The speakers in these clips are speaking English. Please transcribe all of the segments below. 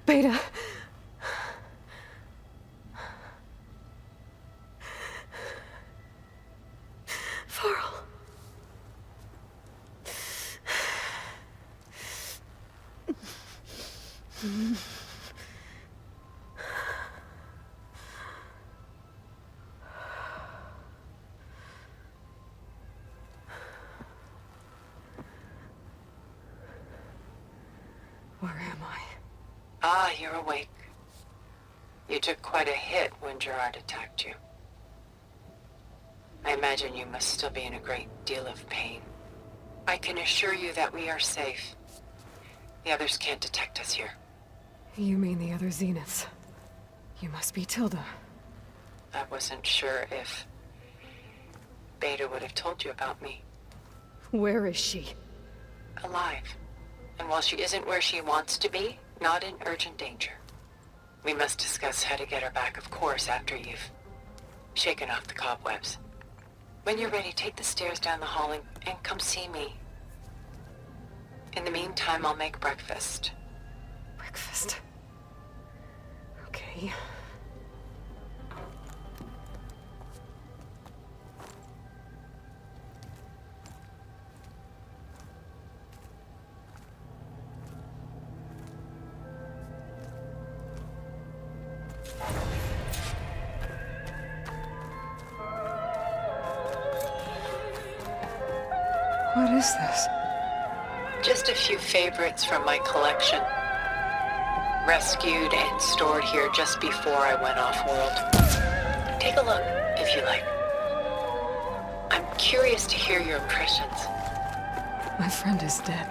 Beta. Varl. Where am I? Ah, you're awake. You took quite a hit when Gerard attacked you. I imagine you must still be in a great deal of pain. I can assure you that we are safe. The others can't detect us here. You mean the other Zeniths? You must be Tilda. I wasn't sure if Beta would have told you about me. Where is she? Alive. And while she isn't where she wants to be, not in urgent danger. We must discuss how to get her back, of course, after you've shaken off the cobwebs. When you're ready, take the stairs down the hall and come see me. In the meantime, I'll make breakfast. Breakfast. Okay. What is this? Just a few favorites from my collection. Rescued and stored here just before I went off-world. Take a look, if you like. I'm curious to hear your impressions. My friend is dead.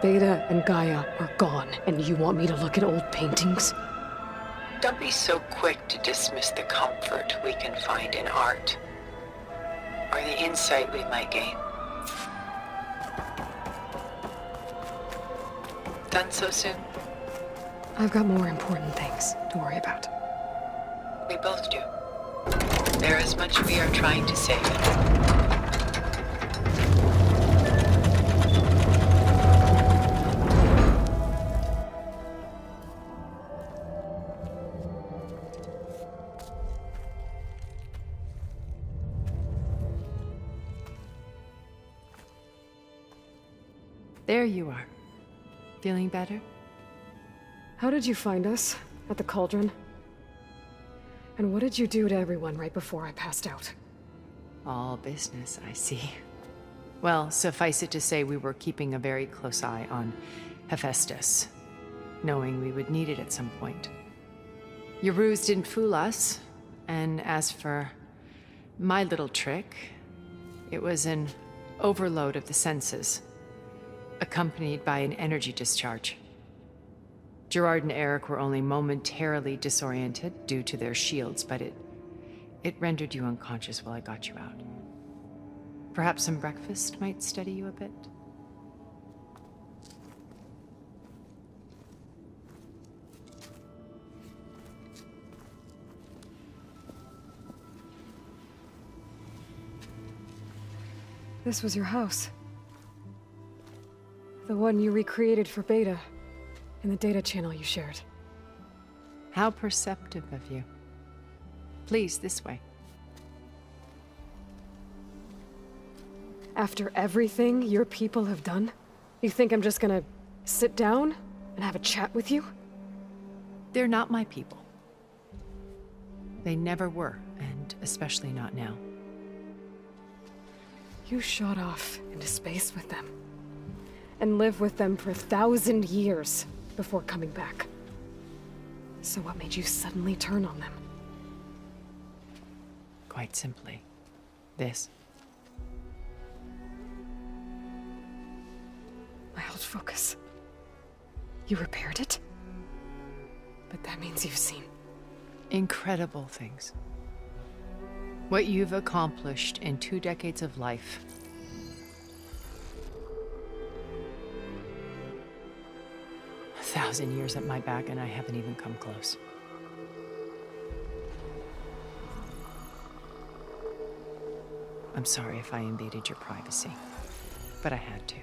Beta and Gaia are gone, and you want me to look at old paintings? Don't be so quick to dismiss the comfort we can find in art, or the insight we might gain. Done so soon? I've got more important things to worry about. We both do. There is much we are trying to save. There you are. Feeling better? How did you find us? At the cauldron? And what did you do to everyone right before I passed out? All business, I see. Well, suffice it to say we were keeping a very close eye on Hephaestus, knowing we would need it at some point. Your ruse didn't fool us, and as for my little trick, it was an overload of the senses, accompanied by an energy discharge. Gerard and Eric were only momentarily disoriented due to their shields, but it rendered you unconscious while I got you out. Perhaps some breakfast might steady you a bit? This was your house. The one you recreated for Beta, in the data channel you shared. How perceptive of you. Please, this way. After everything your people have done, you think I'm just gonna sit down and have a chat with you? They're not my people. They never were, and especially not now. You shot off into space with them, and lived with them for 1,000 years before coming back. So what made you suddenly turn on them? Quite simply, this. My old focus. You repaired it? But that means you've seen Incredible things. What you've accomplished in 2 decades of life. A 1,000 years at my back and I haven't even come close. I'm sorry if I invaded your privacy, but I had to.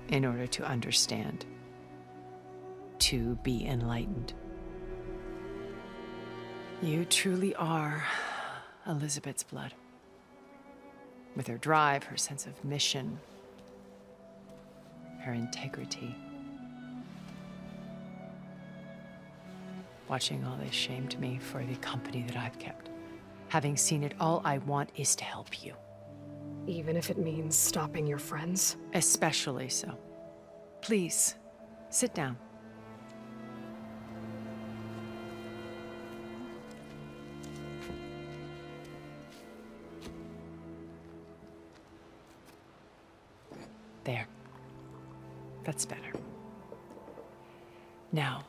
In order to understand. to be enlightened. You truly are Elizabeth's blood. With her drive, her sense of mission, her integrity. Watching all this shamed me for the company that I've kept. Having seen it, all I want is to help you. Even if it means stopping your friends? Especially so. Please, sit down. There. That's better. Now,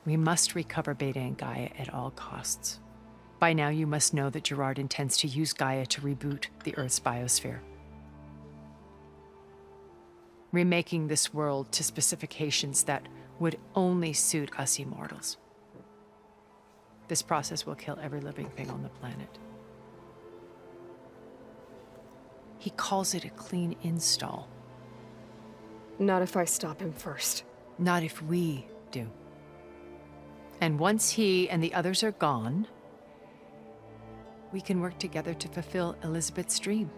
we must recover Beta and Gaia at all costs. By now, you must know that Gerard intends to use Gaia to reboot the Earth's biosphere. Remaking this world to specifications that would only suit us immortals. This process will kill every living thing on the planet. He calls it a clean install. Not if I stop him first. Not if we do. And once he and the others are gone, we can work together to fulfill Elizabeth's dream.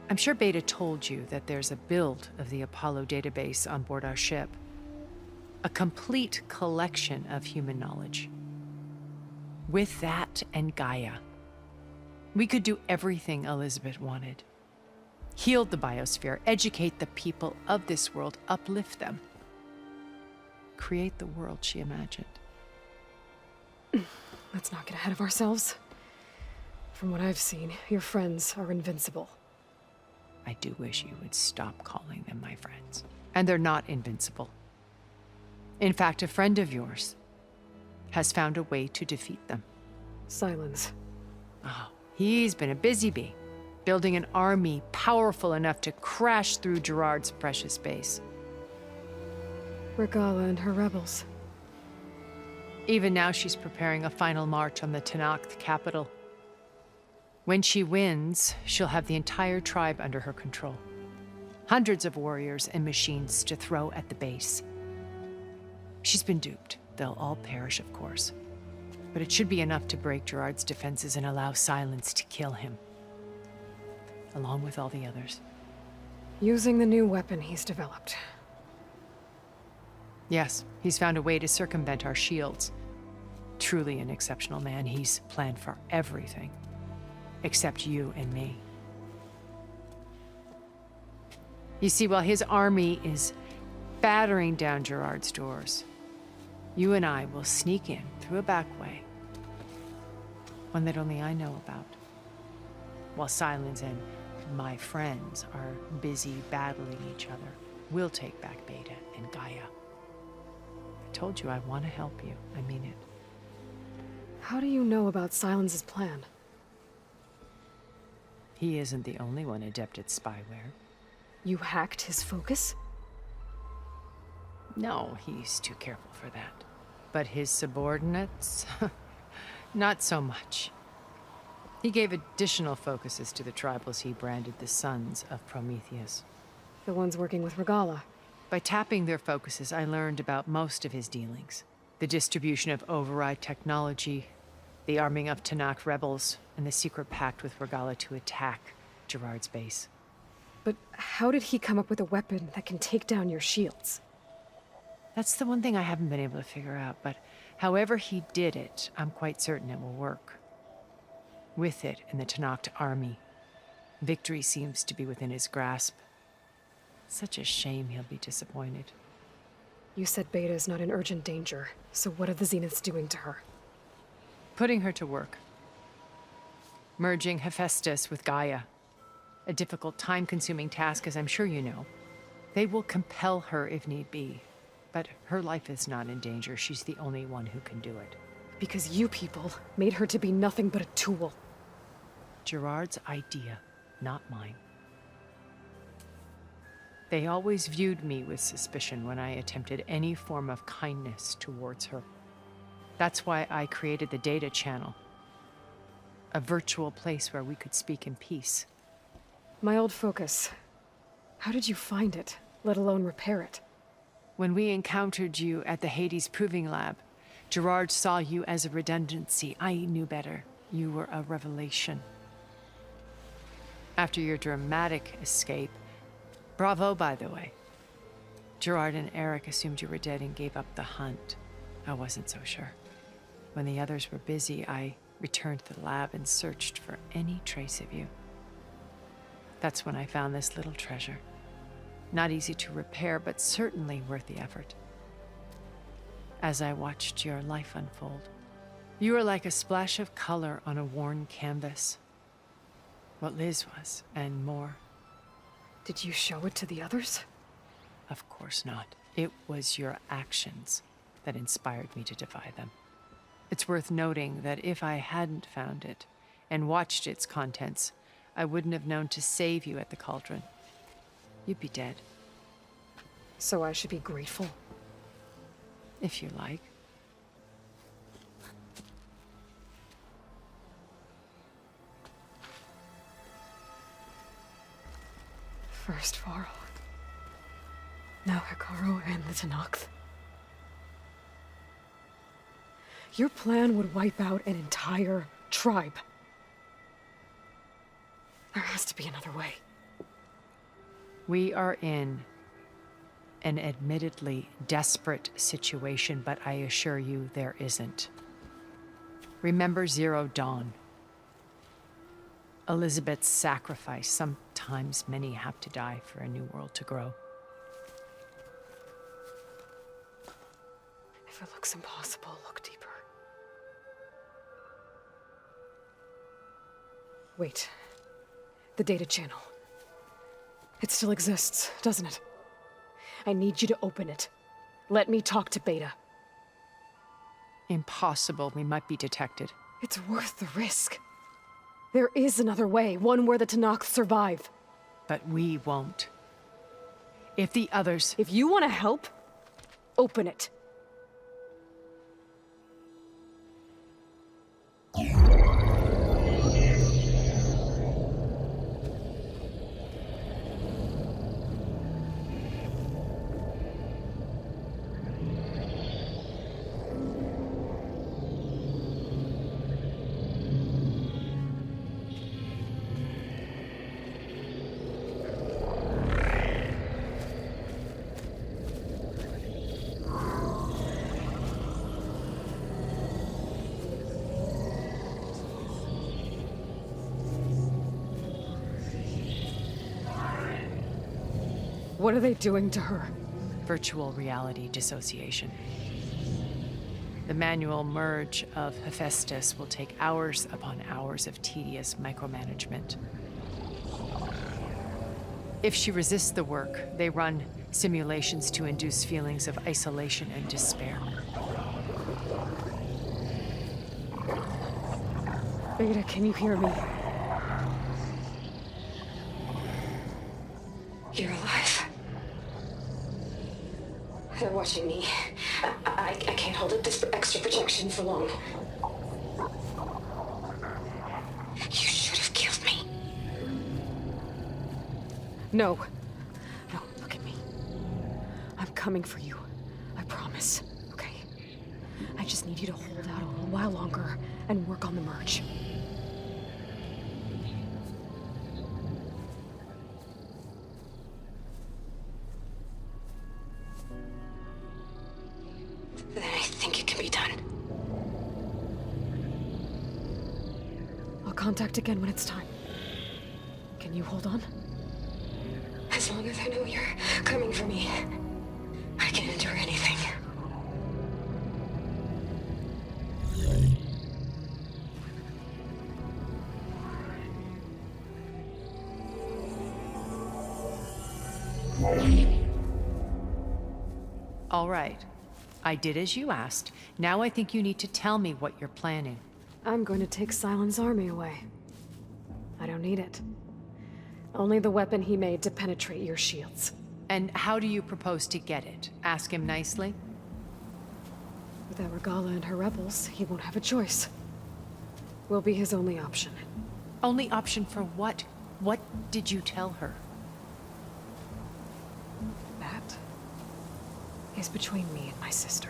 I'm sure Beta told you that there's a build of the Apollo database on board our ship. A complete collection of human knowledge. With that and Gaia, we could do everything Elizabeth wanted. Heal the biosphere, educate the people of this world, uplift them. Create the world she imagined. Let's not get ahead of ourselves. From what I've seen, your friends are invincible. I do wish you would stop calling them my friends. And they're not invincible. In fact, a friend of yours has found a way to defeat them. Silence. Oh, he's been a busy bee, building an army powerful enough to crash through Gerard's precious base. Regala and her rebels. Even now, she's preparing a final march on the Tenakth capital. When she wins, she'll have the entire tribe under her control. Hundreds of warriors and machines to throw at the base. She's been duped. They'll all perish, of course. But it should be enough to break Gerard's defenses and allow Silence to kill him. Along with all the others. Using the new weapon he's developed. Yes, he's found a way to circumvent our shields. Truly an exceptional man. He's planned for everything. Except you and me. You see, while his army is battering down Gerard's doors, you and I will sneak in through a back way. One that only I know about. While Silence and my friends are busy battling each other, we'll take back Beta and Gaia. I told you I want to help you. I mean it. How do you know about Silence's plan? He isn't the only one adept at spyware. You hacked his focus? No, he's too careful for that. But his subordinates? Not so much. He gave additional focuses to the tribals he branded the Sons of Prometheus. The ones working with Regala. By tapping their focuses, I learned about most of his dealings. The distribution of override technology, the arming of Tenakth rebels, and the secret pact with Regala to attack Gerard's base. But how did he come up with a weapon that can take down your shields? That's the one thing I haven't been able to figure out, but however he did it, I'm quite certain it will work. With it and the Tenakth army, victory seems to be within his grasp. Such a shame he'll be disappointed. You said Beta is not in urgent danger, so what are the Zeniths doing to her? Putting her to work. Merging Hephaestus with Gaia. A difficult, time-consuming task, as I'm sure you know. They will compel her if need be. But her life is not in danger. She's the only one who can do it. Because you people made her to be nothing but a tool. Gerard's idea, not mine. They always viewed me with suspicion when I attempted any form of kindness towards her. That's why I created the data channel. A virtual place where we could speak in peace. My old focus. How did you find it, let alone repair it? When we encountered you at the Hades Proving Lab, Gerard saw you as a redundancy. I knew better. You were a revelation. After your dramatic escape, bravo, by the way. Gerard and Eric assumed you were dead and gave up the hunt. I wasn't so sure. When the others were busy, I returned to the lab and searched for any trace of you. That's when I found this little treasure. Not easy to repair, but certainly worth the effort. As I watched your life unfold, you were like a splash of color on a worn canvas. What Liz was, and more. Did you show it to the others? Of course not. It was your actions that inspired me to defy them. It's worth noting that if I hadn't found it and watched its contents, I wouldn't have known to save you at the cauldron. You'd be dead. So I should be grateful? If you like. First Varl. Now Hikaru and the Tenakth. Your plan would wipe out an entire tribe. There has to be another way. We are in an admittedly desperate situation, but I assure you there isn't. Remember Zero Dawn. Elizabeth's sacrifice. Sometimes many have to die for a new world to grow. If it looks impossible, look deeper. Wait. The data channel. It still exists, doesn't it? I need you to open it. Let me talk to Beta. Impossible. We might be detected. It's worth the risk. There is another way, one where the Tenakth survive. But we won't. If the others... If you want to help, open it. What are they doing to her? Virtual reality dissociation. The manual merge of Hephaestus will take hours upon hours of tedious micromanagement. If she resists the work, they run simulations to induce feelings of isolation and despair. Beta, can you hear me? You're alive. They're watching me. I can't hold up this extra protection for long. You should have killed me. No. No, look at me. I'm coming for you. I promise, okay? I just need you to hold out a little while longer and work on the merge. Then I think it can be done. I'll contact again when it's time. Can you hold on? As long as I know you're coming for me, I can endure anything. All right. I did as you asked. Now I think you need to tell me what you're planning. I'm going to take Silent's army away. I don't need it. Only the weapon he made to penetrate your shields. And how do you propose to get it? Ask him nicely? Without Regala and her rebels, he won't have a choice. We'll be his only option. Only option for what? What did you tell her? That is between me and my sister.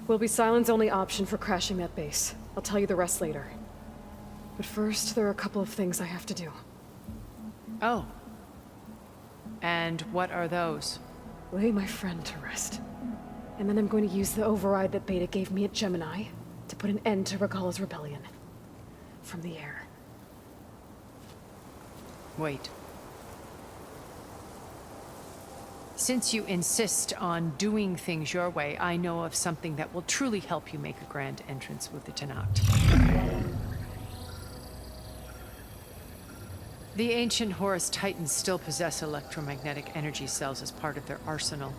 Will be Sylens' only option for crashing that base. I'll tell you the rest later. But first, there are a couple of things I have to do. Oh. And what are those? Lay my friend to rest. And then I'm going to use the override that Beta gave me at Gemini to put an end to Regalla's rebellion. From the air. Wait. Since you insist on doing things your way, I know of something that will truly help you make a grand entrance with the Tenakth. The ancient Horus Titans still possess electromagnetic energy cells as part of their arsenal.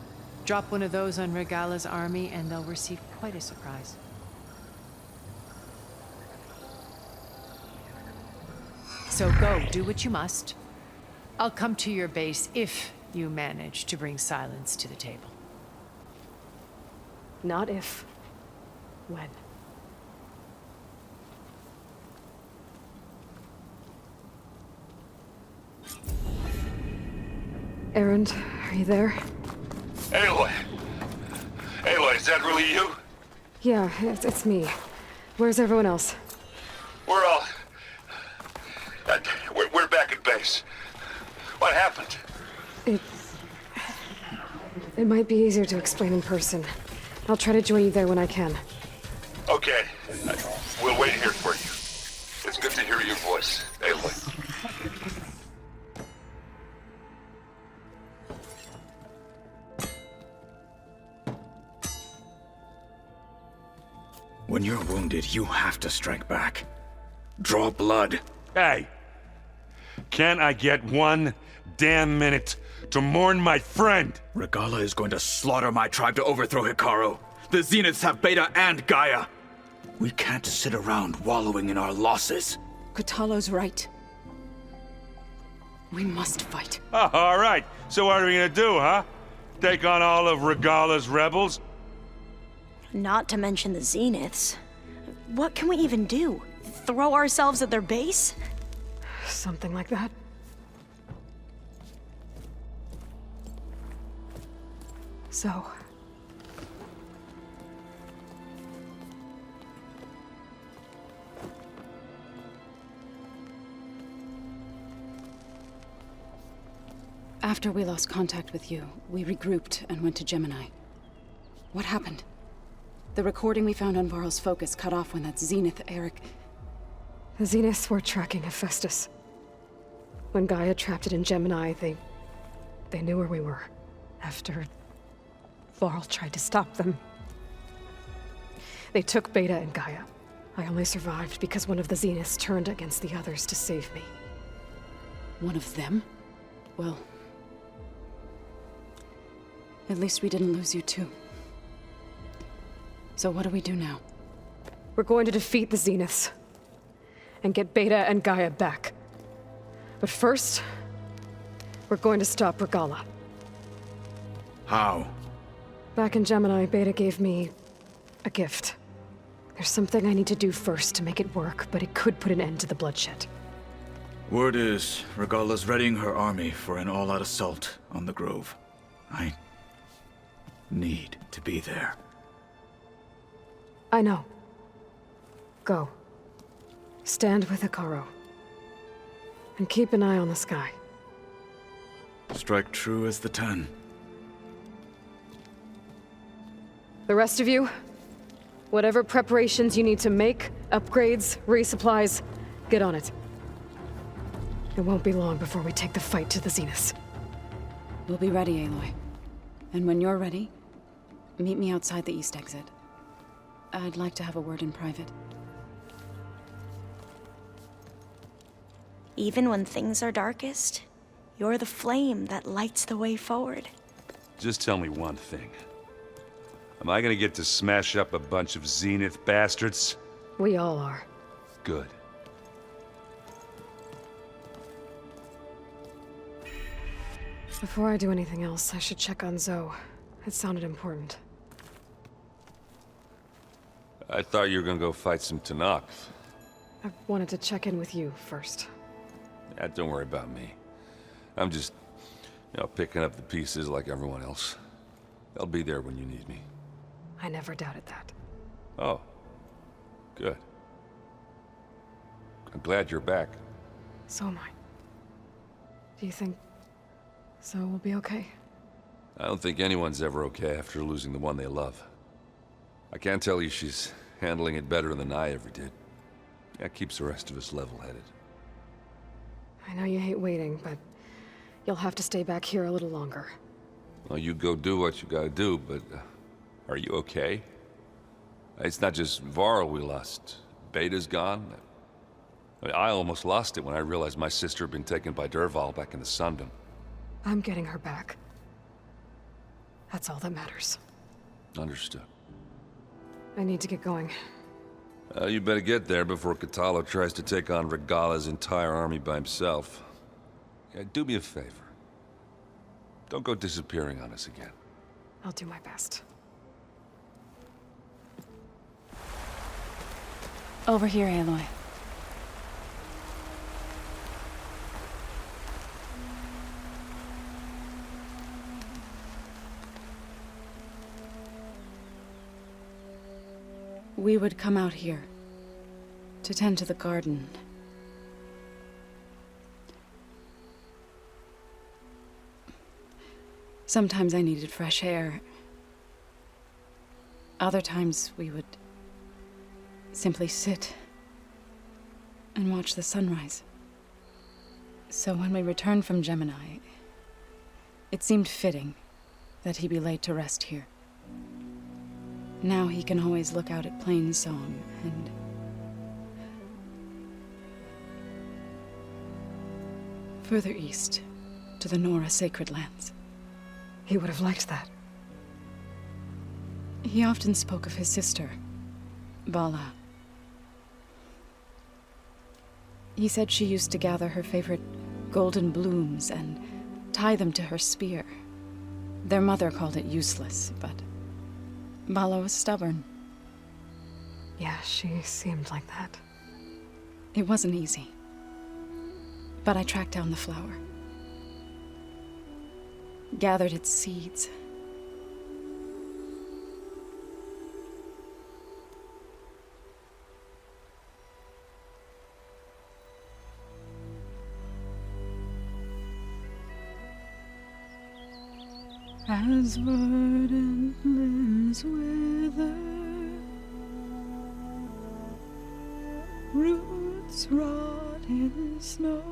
Drop one of those on Regalla's army and they'll receive quite a surprise. So go, do what you must. I'll come to your base if you manage to bring Sylens to the table. Not if. When. Erend, are you there? Aloy! Aloy, is that really you? Yeah, it's me. Where's everyone else? We're all... we're back at base. What happened? It might be easier to explain in person. I'll try to join you there when I can. Okay. We'll wait here for you. It's good to hear your voice, Aloy. When you're wounded, you have to strike back. Draw blood. Hey! Can't I get one damn minute to mourn my friend? Regalla is going to slaughter my tribe to overthrow Hikaru. The Zeniths have Beta and Gaia. We can't sit around wallowing in our losses. Kotallo's right. We must fight. Oh, all right. So what are we gonna do, huh? Take on all of Regalla's rebels? Not to mention the Zeniths. What can we even do? Throw ourselves at their base? Something like that. So... After we lost contact with you, we regrouped and went to Gemini. What happened? The recording we found on Varl's focus cut off when that Zenith, Eric... The Zeniths were tracking Hephaestus. When Gaia trapped it in Gemini, they knew where we were. After... Varl tried to stop them. They took Beta and Gaia. I only survived because one of the Zeniths turned against the others to save me. One of them? Well... At least we didn't lose you too. So what do we do now? We're going to defeat the Zeniths. And get Beta and Gaia back. But first... we're going to stop Regalla. How? Back in Gemini, Beta gave me... a gift. There's something I need to do first to make it work, but it could put an end to the bloodshed. Word is, Regalla's readying her army for an all-out assault on the Grove. I... need to be there. I know. Go. Stand with Hikaru. And keep an eye on the sky. Strike true as the 10. The rest of you, whatever preparations you need to make, upgrades, resupplies, get on it. It won't be long before we take the fight to the Zeniths. We'll be ready, Aloy. And when you're ready, meet me outside the east exit. I'd like to have a word in private. Even when things are darkest, you're the flame that lights the way forward. Just tell me one thing. Am I gonna get to smash up a bunch of Zenith bastards? We all are. Good. Before I do anything else, I should check on Zoe. It sounded important. I thought you were gonna go fight some Tenakth. I wanted to check in with you first. Don't worry about me. I'm just You know, picking up the pieces like everyone else. I'll be there when you need me. I never doubted that. Oh. Good. I'm glad you're back. So am I. Do you think Zoe will be okay? I don't think anyone's ever okay after losing the one they love. I can't tell you she's handling it better than I ever did. That keeps the rest of us level-headed. I know you hate waiting, but you'll have to stay back here a little longer. Well, you go do what you gotta do, but are you okay? It's not just Varl we lost. Beta's gone. I almost lost it when I realized my sister had been taken by Dervahl back in the Sundom. I'm getting her back. That's all that matters. Understood. I need to get going. You better get there before Katalo tries to take on Regala's entire army by himself. Yeah, do me a favor. Don't go disappearing on us again. I'll do my best. Over here, Aloy. We would come out here to tend to the garden. Sometimes I needed fresh air. Other times we would simply sit and watch the sunrise. So when we returned from Gemini, it seemed fitting that he be laid to rest here. Now he can always look out at Plainsong and... further east, to the Nora Sacred Lands. He would have liked that. He often spoke of his sister, Bala. He said she used to gather her favorite golden blooms and tie them to her spear. Their mother called it useless, but Bala was stubborn. Yeah, she seemed like that. It wasn't easy. But I tracked down the flower. Gathered its seeds. As verdant limbs wither, roots rot in snow,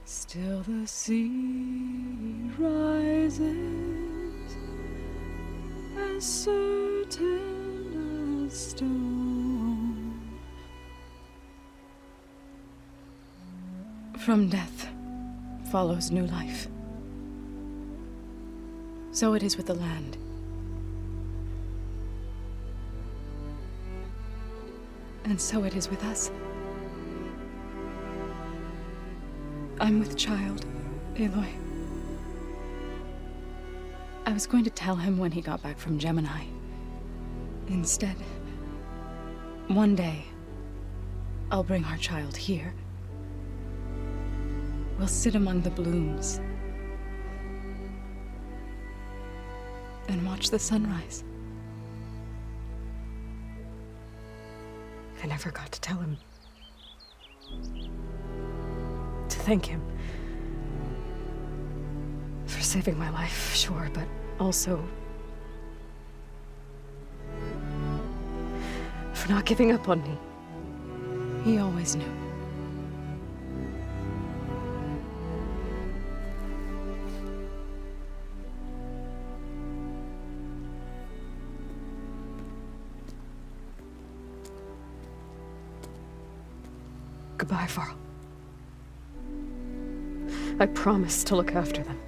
still the seed rises, as certain as stone. From death follows new life. So it is with the land. And so it is with us. I'm with child, Aloy. I was going to tell him when he got back from Gemini. Instead, one day, I'll bring our child here. We'll sit among the blooms and watch the sunrise. I never got to tell him. To thank him. For saving my life, sure, but also for not giving up on me. He always knew. Goodbye, Varl. I promise to look after them.